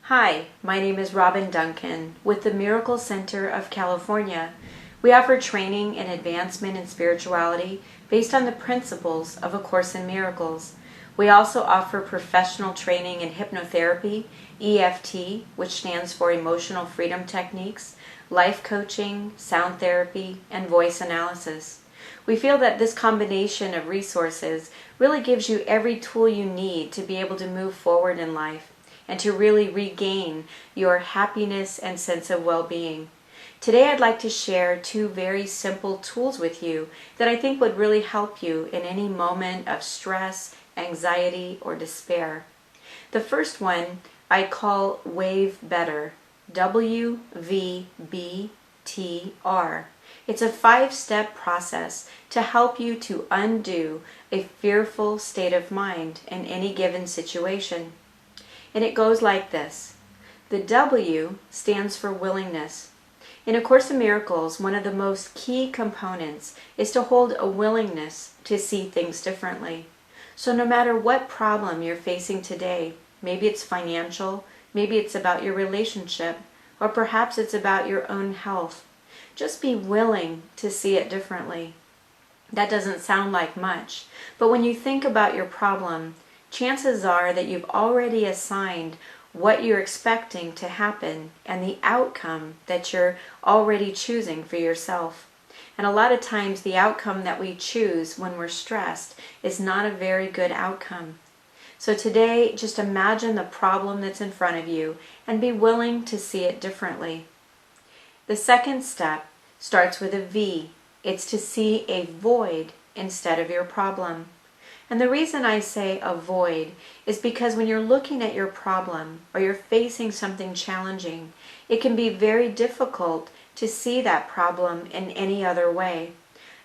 Hi, my name is Robin Duncan with the Miracle Center of California. We offer training and advancement in spirituality based on the principles of A Course in Miracles. We also offer professional training in hypnotherapy, EFT, which stands for Emotional Freedom Techniques, life coaching, sound therapy, and voice analysis. We feel that this combination of resources really gives you every tool you need to be able to move forward in life and to really regain your happiness and sense of well-being. Today I'd like to share two very simple tools with you that I think would really help you in any moment of stress, anxiety, or despair. The first one I call Wave Better, WVBTR. It's a 5-step process to help you to undo a fearful state of mind in any given situation. And it goes like this. The W stands for willingness. In A Course in Miracles, one of the most key components is to hold a willingness to see things differently. So no matter what problem you're facing today, maybe it's financial, maybe it's about your relationship, or perhaps it's about your own health, just be willing to see it differently. That doesn't sound like much, but when you think about your problem, chances are that you've already assigned what you're expecting to happen and the outcome that you're already choosing for yourself. And a lot of times the outcome that we choose when we're stressed is not a very good outcome. So today, just imagine the problem that's in front of you and be willing to see it differently. The second step starts with a V. It's to see a void instead of your problem. And the reason I say avoid is because when you're looking at your problem or you're facing something challenging, it can be very difficult to see that problem in any other way.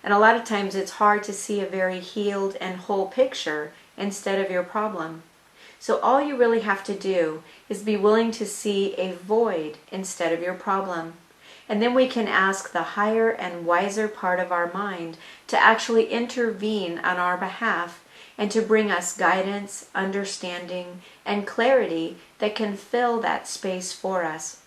And a lot of times it's hard to see a very healed and whole picture instead of your problem. So all you really have to do is be willing to see a void instead of your problem. And then we can ask the higher and wiser part of our mind to actually intervene on our behalf and to bring us guidance, understanding, and clarity that can fill that space for us.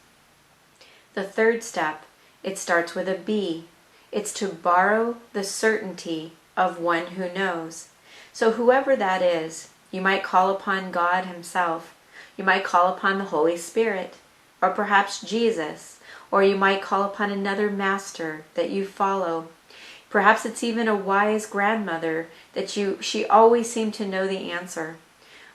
The third step, it starts with a B. It's to borrow the certainty of one who knows. So whoever that is, you might call upon God Himself, you might call upon the Holy Spirit, or perhaps Jesus, or you might call upon another master that you follow. Perhaps it's even a wise grandmother that she always seemed to know the answer.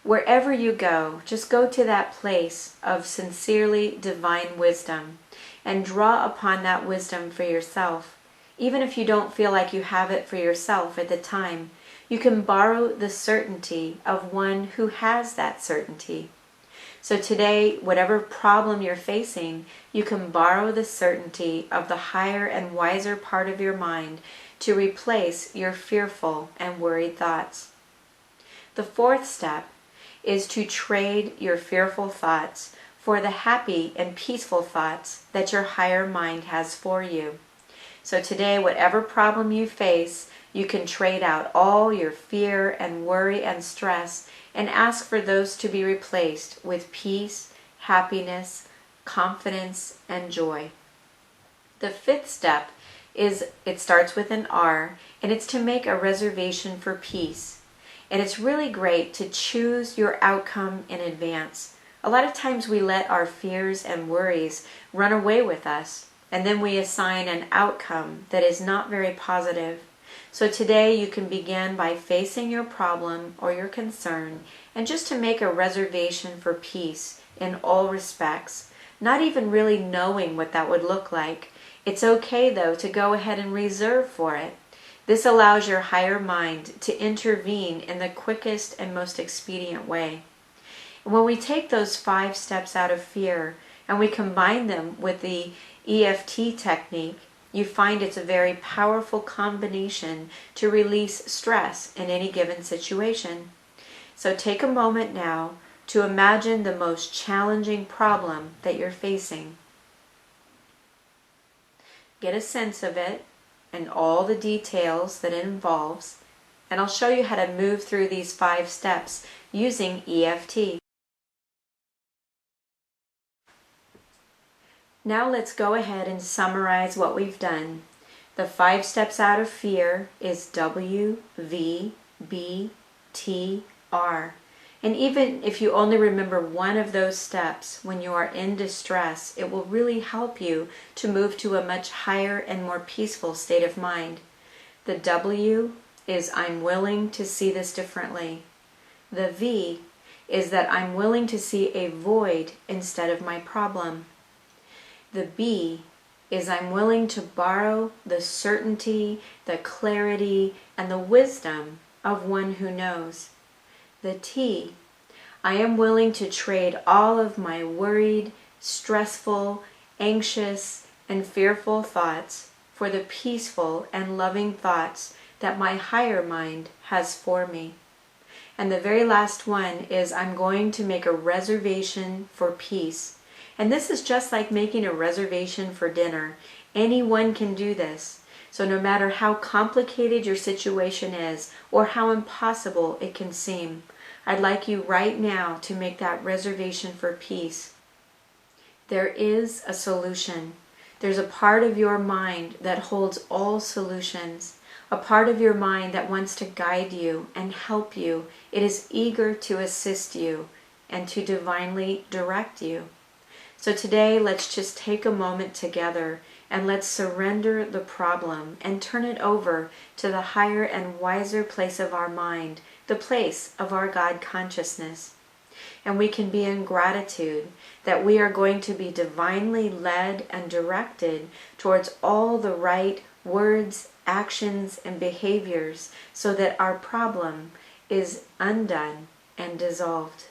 Wherever you go, just go to that place of sincerely divine wisdom and draw upon that wisdom for yourself. Even if you don't feel like you have it for yourself at the time, you can borrow the certainty of one who has that certainty. So today, whatever problem you're facing, you can borrow the certainty of the higher and wiser part of your mind to replace your fearful and worried thoughts. The fourth step is to trade your fearful thoughts for the happy and peaceful thoughts that your higher mind has for you. So today, whatever problem you face, you can trade out all your fear and worry and stress and ask for those to be replaced with peace, happiness, confidence, and joy. The fifth step is, it starts with an R, and it's to make a reservation for peace. And it's really great to choose your outcome in advance. A lot of times we let our fears and worries run away with us, and then we assign an outcome that is not very positive. So today you can begin by facing your problem or your concern and just to make a reservation for peace in all respects, not even really knowing what that would look like. It's okay though to go ahead and reserve for it. This allows your higher mind to intervene in the quickest and most expedient way. And when we take those 5 steps out of fear and we combine them with the EFT technique, you find it's a very powerful combination to release stress in any given situation. So take a moment now to imagine the most challenging problem that you're facing. Get a sense of it and all the details that it involves, and I'll show you how to move through these 5 steps using EFT. Now let's go ahead and summarize what we've done. The 5 steps out of fear is W, V, B, T, R. And even if you only remember one of those steps when you are in distress, it will really help you to move to a much higher and more peaceful state of mind. The W is I'm willing to see this differently. The V is that I'm willing to see a void instead of my problem. The B is I'm willing to borrow the certainty, the clarity, and the wisdom of one who knows. The T, I am willing to trade all of my worried, stressful, anxious, and fearful thoughts for the peaceful and loving thoughts that my higher mind has for me. And the very last one is I'm going to make a reservation for peace. And this is just like making a reservation for dinner. Anyone can do this. So no matter how complicated your situation is or how impossible it can seem, I'd like you right now to make that reservation for peace. There is a solution. There's a part of your mind that holds all solutions, a part of your mind that wants to guide you and help you. It is eager to assist you and to divinely direct you. So today, let's just take a moment together and let's surrender the problem and turn it over to the higher and wiser place of our mind, the place of our God consciousness. And we can be in gratitude that we are going to be divinely led and directed towards all the right words, actions, and behaviors so that our problem is undone and dissolved.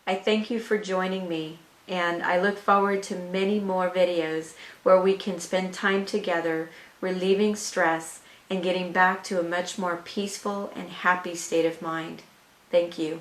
I thank you for joining me, and I look forward to many more videos where we can spend time together relieving stress and getting back to a much more peaceful and happy state of mind. Thank you.